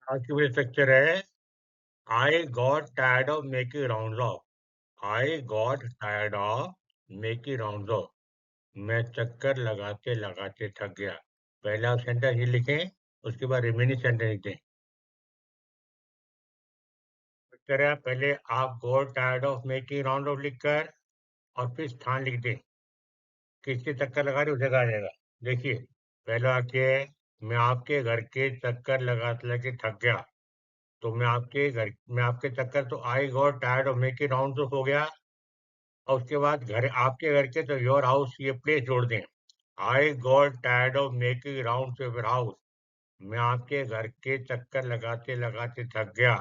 आज की मेरी स्ट्रक्चर है आई got tired of making rounds of. I got tired of making rounds of. मैं चक्कर लगाते लगाते थक गया। पहला सेंटेंस ये लिखें, उसके बाद रिमेनिंग सेंटेंस लिखें। करें पहले आप got tired of making round of लिखकर और फिर स्थान लिख दें। किसके चक्कर लगा रहे उस जगह आ जाएगा। देखिए, पहला वाक्य है, मैं आपके घर के चक्कर लगाते लगे थक गया। तो मैं आपके चक्कर, तो I got tired of making rounds of हो गया। और उसके बाद घर, आपके घर के, तो योर हाउस, ये प्लेस जोड़ दें। आई got tired of making rounds of your house. मैं आपके घर के चक्कर लगाते लगाते थक गया।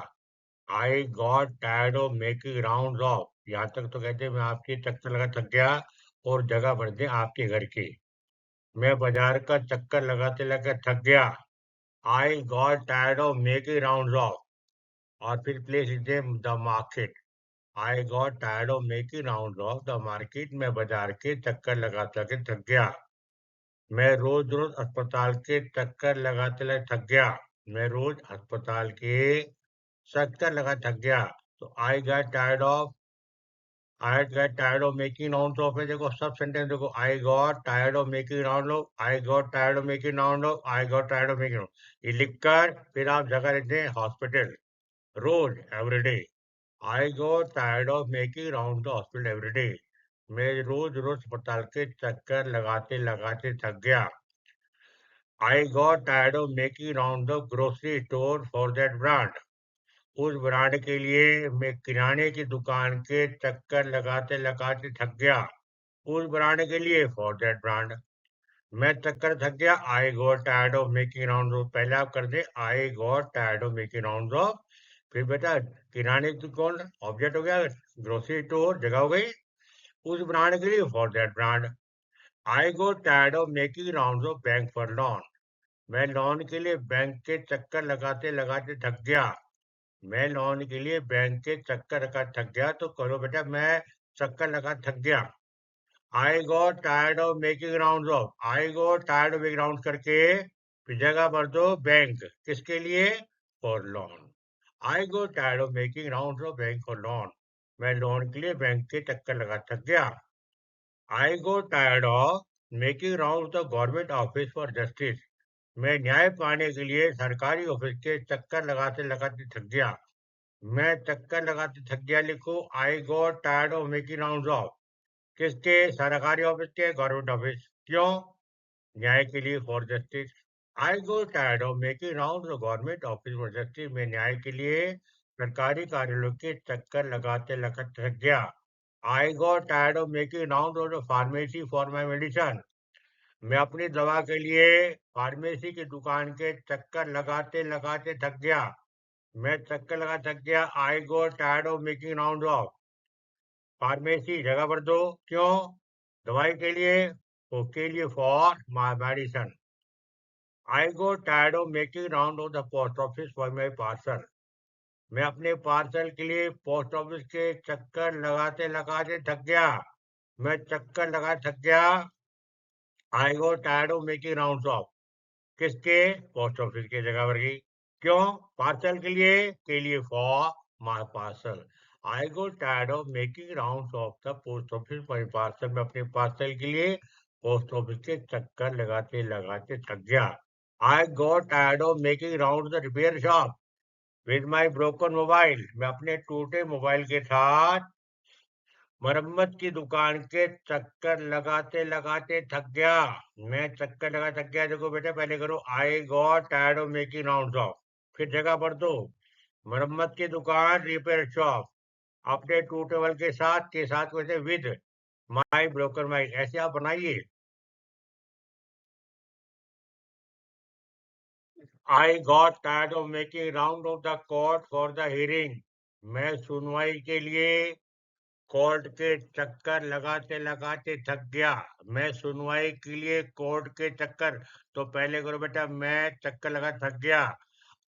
I got tired of making rounds of, यहाँ तक तो कहते हैं मैं आपके चक्कर लगा थक गया, और जगह भर दें आपके घर की। मैं बाजार का चक्कर लगाते लगाते थक गया। I got tired of making rounds of. और फिर प्लेस दें the market. I got tired of making rounds of the market. मैं बाजार के चक्कर लगाते लगाते थक गया। मैं रोज रोज अस्पताल के चक्कर लगाते लगाते थक गया। मैं रोज अस्पताल के चक्कर लगा थक गया। तो I got tired of making rounds of है। देखो सब सेंटेंस देखो, I got tired of making round of, I got tired of making round of, I got tired of making. ये लिखकर फिर आप जगह लिख दें हॉस्पिटल, रोज, everyday. I got tired of making round the hospital every. मैं रोज रोज अस्पताल के चक्कर लगाते लगाते थक गया। I got tired of making round the grocery store for that brand. उस ब्रांड के लिए मैं किराने की दुकान के चक्कर लगाते लगाते थक गया। उस ब्रांड के लिए, फॉर दैट ब्रांड। मैं चक्कर थक गया। I got tired of making round of, पहले आप कर दे I got tired of making round of. फिर बेटा किराने की दुकान ऑब्जेक्ट हो गया, ग्रोसरी स्टोर जगह हो गई, उस ब्रांड के लिए, for that brand. I got tired of making round of bank for loan. मैं लोन के लिए बैंक के चक्कर लगाते लगाते थक गया। मैं लोन के लिए बैंक के चक्कर लगा थक गया। तो करो बेटा, मैं चक्कर लगा थक गया। I got tired of making rounds of, I got tired of making round करके फिर जगह भर दो बैंक, किसके लिए, for loan. I got tired of making rounds of bank for loan. मैं लोन के लिए बैंक के चक्कर लगा थक गया। I got tired of making round the government office for justice. मैं न्याय पाने के लिए सरकारी ऑफिस के चक्कर लगाते लगाते थक गया। मैं चक्कर लगाते थक गया लिखो, आई got tired of making rounds of, किसके, सरकारी ऑफिस के, गवर्नमेंट ऑफिस। क्यों, न्याय के लिए, for justice. I go tired of making round government office for justice. में न्याय के लिए सरकारी कार्यालयों के चक्कर लगाते लगाते थक गया। I got tired of making round of pharmacy for my medicine. मैं अपनी दवा के लिए फार्मेसी की दुकान के चक्कर लगाते लगाते थक गया। मैं चक्कर लगा थक गया। I got tired of making round of pharmacy, जगह पर दो, क्यों, दवाई के लिए, के लिए, for my medicine. I go tired of making round of the post office for my parcel. मैं अपने पार्सल के लिए पोस्ट ऑफिस के चक्कर लगाते लगाते थक गया। मैं चक्कर लगा थक गया। I go tired of making round of, किसके, पोस्ट ऑफिस के, जगह पर गई। क्यों, पार्सल के लिए, for my parcel. I go tired of making round of the post office for parcel. मैं अपने पार्सल के लिए पोस्ट ऑफिस के चक्कर लगाते लगाते थक गया। I got tired of making round the repair shop with my broken mobile. मैं अपने टूटे मोबाइल के साथ मरम्मत की दुकान के चक्कर लगाते लगाते थक गया। मैं चक्कर लगा थक गया, देखो बेटा पहले करो, आई got tired of making round of, फिर जगह पर दो, मरम्मत की दुकान, रिपेयर शॉप, अपने टूटे मोबाइल के साथ वैसे विद माई ब्रोकन मोबाइल, ऐसे आप बनाइए। आई got tired of making round of the court for the hearing. मैं सुनवाई के लिए कोर्ट के चक्कर लगाते लगाते थक गया। मैं सुनवाई के लिए कोर्ट के चक्कर, तो पहले करो बेटा, मैं चक्कर लगा थक गया।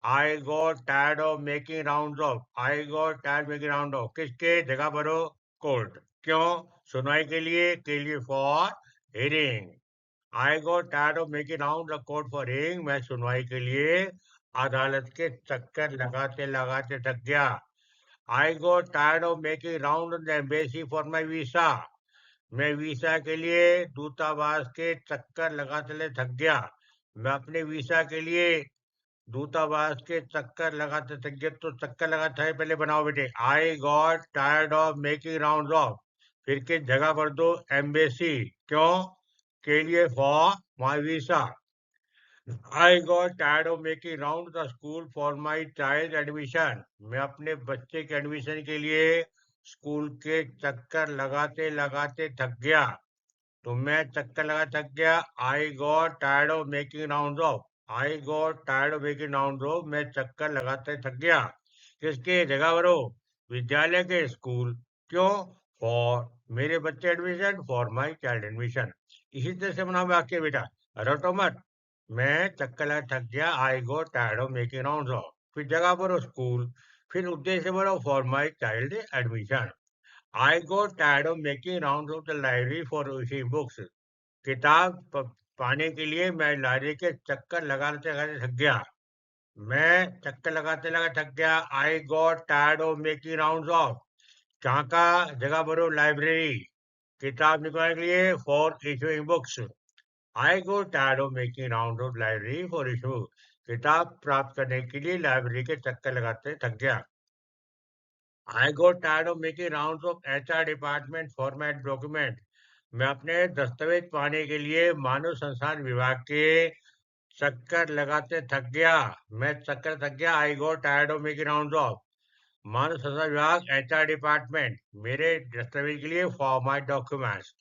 I got tired of making round of, I got tired making round of, किसके, जगह भरो, कोर्ट। क्यों, सुनवाई के लिए, for hearing. I got tired of making round the court for hearing. मैं सुनवाई के लिए अदालत के चक्कर लगाते लगाते थक गया। I got tired of making round the embassy for my visa. मैं वीसा के लिए दूतावास के चक्कर लगाते थक गया। मैं अपने वीसा के लिए दूतावास के चक्कर लगाते थक गया। तो चक्कर लगाते है पहले बनाओ बेटे। आई got tired of making round of, फिर के जगह पर दो एम्बेसी, क्यों के लिए, for my visa. I got tired of making round the school for my child admission. मैं अपने बच्चे के एडमिशन के लिए स्कूल के चक्कर लगाते लगाते थक गया। तो मैं चक्कर लगा थक गया। I got tired of making rounds of. I got tired of making rounds of. मैं चक्कर लगाते थक गया। किसके जगह पर हो? विद्यालय के, स्कूल। क्यों? फॉर मेरे बच्चे admission, for my child admission. इसी तरह से बनाओ वाक्य बेटा, रटो मत। मैं चक्कर लगा थक गया। I go tired of making rounds of, फिर जगह पर स्कूल, फिर उद्देश्य बोलो for my child admission. I go tired of making rounds of the library for reading books. किताब पाने के लिए मैं लाइब्रेरी के चक्कर लगाते लगाते थक गया। मैं चक्कर लगाते लगाते थक गया। I got tired of making rounds of, जहाँ का जगह पर लाइब्रेरी, किताब निकालने के लिए, for issuing books. I go tired of making round of library for issue, किताब प्राप्त करने के लिए लाइब्रेरी के चक्कर लगाते थक गया। I go tired of making round of HR department format document. मैं अपने दस्तावेज पाने के लिए मानव संसाधन विभाग के चक्कर लगाते थक गया। मैं चक्कर थक गया। I go tired of making round of मानव संसाधन विभाग एचआर डिपार्टमेंट मेरे दस्तावेज के लिए, for my documents.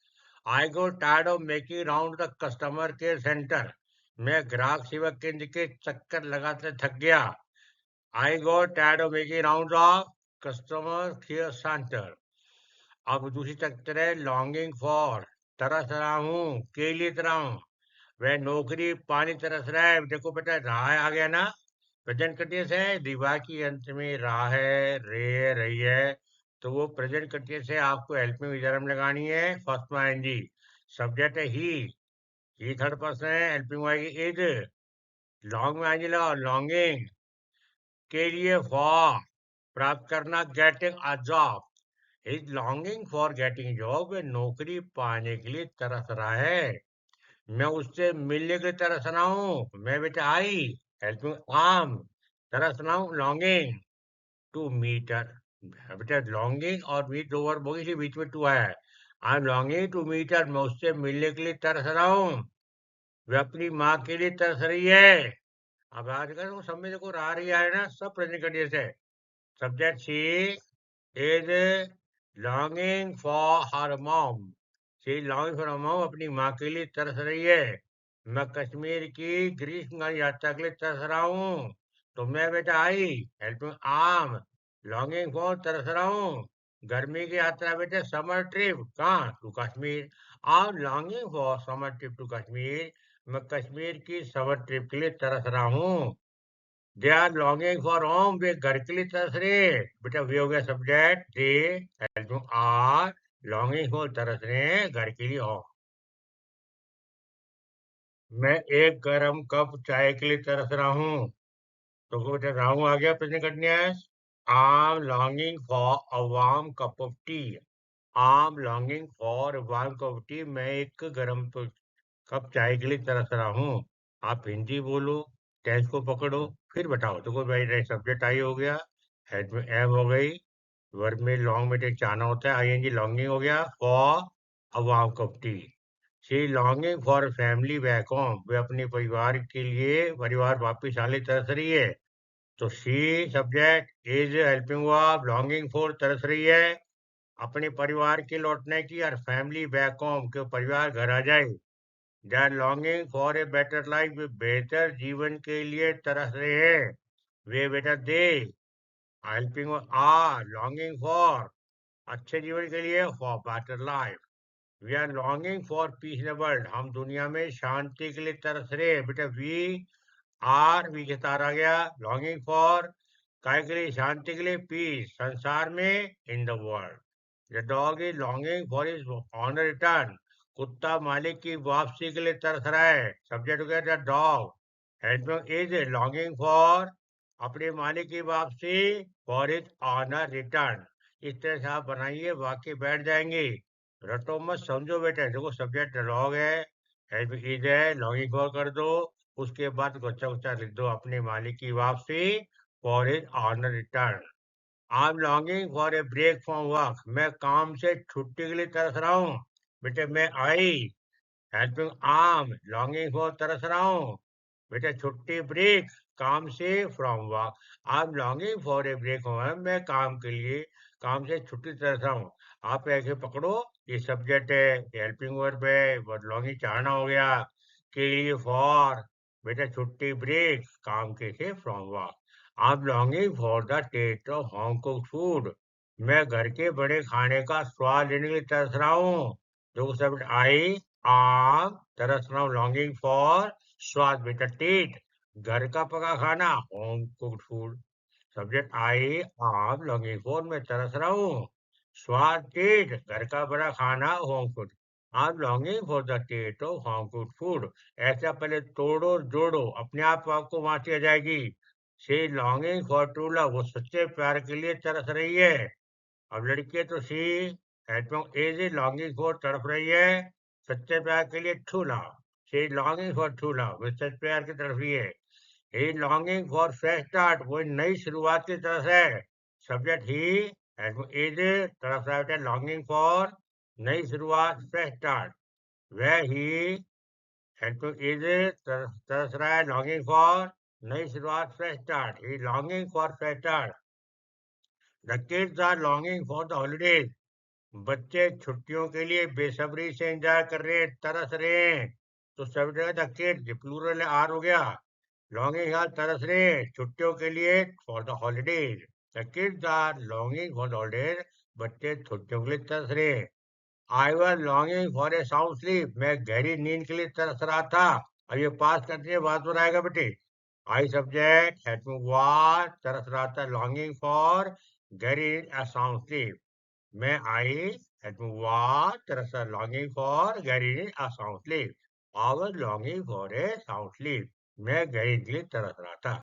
I go tired of making round the customer care centre. मैं ग्राहक सेवा केंद्र के चक्कर लगाते थक गया। I go tired of making round of customer care centre. अब दूसरी चक्कर है लॉन्गिंग फॉर, तरस रहा हूँ, के लिए तरह हूँ। वह नौकरी पानी तरस रहा है। देखो बेटा, रहा है आ गया ना, प्रेजेंट कंटिन्यूअस है। दिवा की अंत में रहा है, रे रही है, तो वो प्रेजेंट कंटिन्यूअस है। आपको हेल्पिंग विचार में लगानी है, फर्स्ट में आएंगी। सब्जेक्ट है ही थर्ड पर्सन है, हेल्पिंग आएगी इज। लॉन्ग में आएंगी लगाओ, लॉन्गिंग के लिए, फॉर प्राप्त करना, getting a job. Is longing for getting job, नौकरी पाने के लिए तरस रहा है। मैं उससे मिलने के लिए तरस रहा हूँ। मैं बेटा आई, हेल्पिंग आम, तरस रहा हूँ, लॉन्गिंग टू मीटर। बेटा लॉन्गिंग और मीट दो वर्ब होगी, इसी बीच में टू है। I am longing to meet her, मैं उससे मिलने के लिए तरस रहा हूँ। वह अपनी माँ के लिए तरस रही है। अब आजकल वो सब में देखो रहा रही है ना, सब प्रेजेंट कंटिन्यूअस है। Subject she is longing for her mom. She longing for her mom, अपनी माँ के लिए तरस रही है। मैं कश्मीर की ग्रीष्मकालीन यात्रा के लिए तरस रहा हूँ। तो मैं बेटा I, helping am, longing for, तरस रहा हूँ। गर्मी की यात्रा बेटे, समर ट्रिप, कहाँ? To Kashmir. I am longing for summer trip to Kashmir. मैं कश्मीर की समर ट्रिप के लिए तरस रहा हूँ। They are longing for home, वे घर के लिए तरस रहे हैं। बेटा वे हो गया subject, they helping are longing for, तरस रहे हैं घर के लिए, होम। मैं एक गर्म कप चाय के लिए तरस रहा हूँ। तो बेटा रहा हूँ आ गया present continuous. I am longing for a warm cup of T. I am longing for warm cup of T, मैं एक गर्म कप चाय के लिए तरस रहा हूँ। आप हिंदी बोलो, टेंस को पकड़ो, फिर बताओ। तो कोई भाई सब्जेक्ट आई हो गया, हेड में एम हो गई, वर्ब में लॉन्ग में टेक चाहना होता है, आईएनजी लॉन्गिंग हो गया, for a warm cup tea. She longing for family back home, वे अपने परिवार के लिए, परिवार वापिस आने तरस रही है। तो she subject, is helping verb, longing for, तरस रही है अपने परिवार के लौटने की, और फैमिली बैक होम, के परिवार घर आ जाए। They are longing for a better life, बेहतर जीवन के लिए तरस रहे हैं। वे बेटा they helping are longing for, अच्छे जीवन के लिए, for better life. We are longing for peace in the world, हम दुनिया में शांति के लिए तरस रहे हैं। बेटा वी आर, वी के साथ आ गया, लॉन्गिंग फॉर, काय के लिए? शांति के लिए, पीस, संसार में, in the world. The dog is longing for his owner return, कुत्ता मालिक की वापसी के लिए तरस रहा है। सब्जेक्ट हो गया the dog, helping is longing for अपने मालिक की वापसी, फॉर इज ऑनर रिटर्न। इस तरह से आप बनाइए, वाक्य बैठ जाएंगे। रटो मत, समझो बेटा। देखो सब्जेक्ट लॉन्ग है, हेल्पिंग इज है, लॉन्गिंग फॉर कर दो, उसके बाद गोचा गोचा लिख दो अपने मालिक की वापसी, for his owner return. I am longing for a break from work, मैं काम से छुट्टी के लिए तरस रहा हूँ। बेटे मैं I helping am, longing for तरस रहा हूँ। बेटा छुट्टी ब्रेक, काम से, from work. I am longing for a break, मैं काम के लिए, काम से छुट्टी तरस रहा हूँ। आप ऐसे पकड़ो, ये सब्जेक्ट है, हेल्पिंग वर्ब है, वर्ब लॉन्गिंग चाहना हो गया, के लिए फॉर, बेटा छुट्टी ब्रेक, काम के से, from work. I am longing for the taste of home cooked food, मैं घर के बड़े खाने का स्वाद लेने के लिए तरस रहा हूँ। जो सब्जेक्ट आई आम तरस रहा हूँ, लॉन्गिंग फॉर स्वाद, बेटा टेट, घर का पका खाना, home cooked food. Subject I आम लॉन्गिंग फॉर, मैं तरस रहा हूँ, स्वाद टेट, घर का बड़ा खाना, home food. I am longing for the टेट ऑफ होम कुक्ड फूड। ऐसा पहले तोड़ो जोड़ो, अपने आप आपको वांची आ जाएगी। She longing for true love, वो सच्चे प्यार के लिए तरस रही है। अब लड़की है तो सी एज इज लॉन्गिंग फॉर, तड़प रही है सच्चे प्यार के लिए, true love. She longing for true love, वो सच्चे प्यार की तरफ रही है। ही लॉन्गिंग फॉर फ्रेश स्टार्ट, वो नई शुरुआत की तरफ है। सब्जेक्ट ही इज तरफ रहा है, लॉन्गिंग फॉर नई शुरुआत, फ्रेश स्टार्ट। वह ही इज तरस रहा है, लॉन्गिंग फॉर नई शुरुआत, fresh start. He longing for fresh start. The kids are longing for the holidays, बच्चे छुट्टियों के लिए बेसब्री से इंतजार कर रहे हैं, तरस रहे हैं। तो सब जगह द किड्स, प्लूरल आर हो गया, लॉन्गिंग आर तरस रहे हैं छुट्टियों के लिए, for the holidays. The kids are longing for the holidays, बच्चे छुट्टियों के लिए तरस रहे हैं। I was longing for a sound sleep, मैं गहरी नींद के लिए तरस रहा था। अब ये पास करते हैं, बात बनाएगा बेटे। आई सब्जेक्ट हेल्पिंग वाज, तरस रहा था, लॉन्गिंग फॉर गहरी साउंड स्लीप। मैं आई हेल्पिंग वाज, तरस रहा, लॉन्गिंग फॉर गहरी sound sleep. I was longing for a sound sleep, मैं गहरी नींद के लिए तरस रहा था।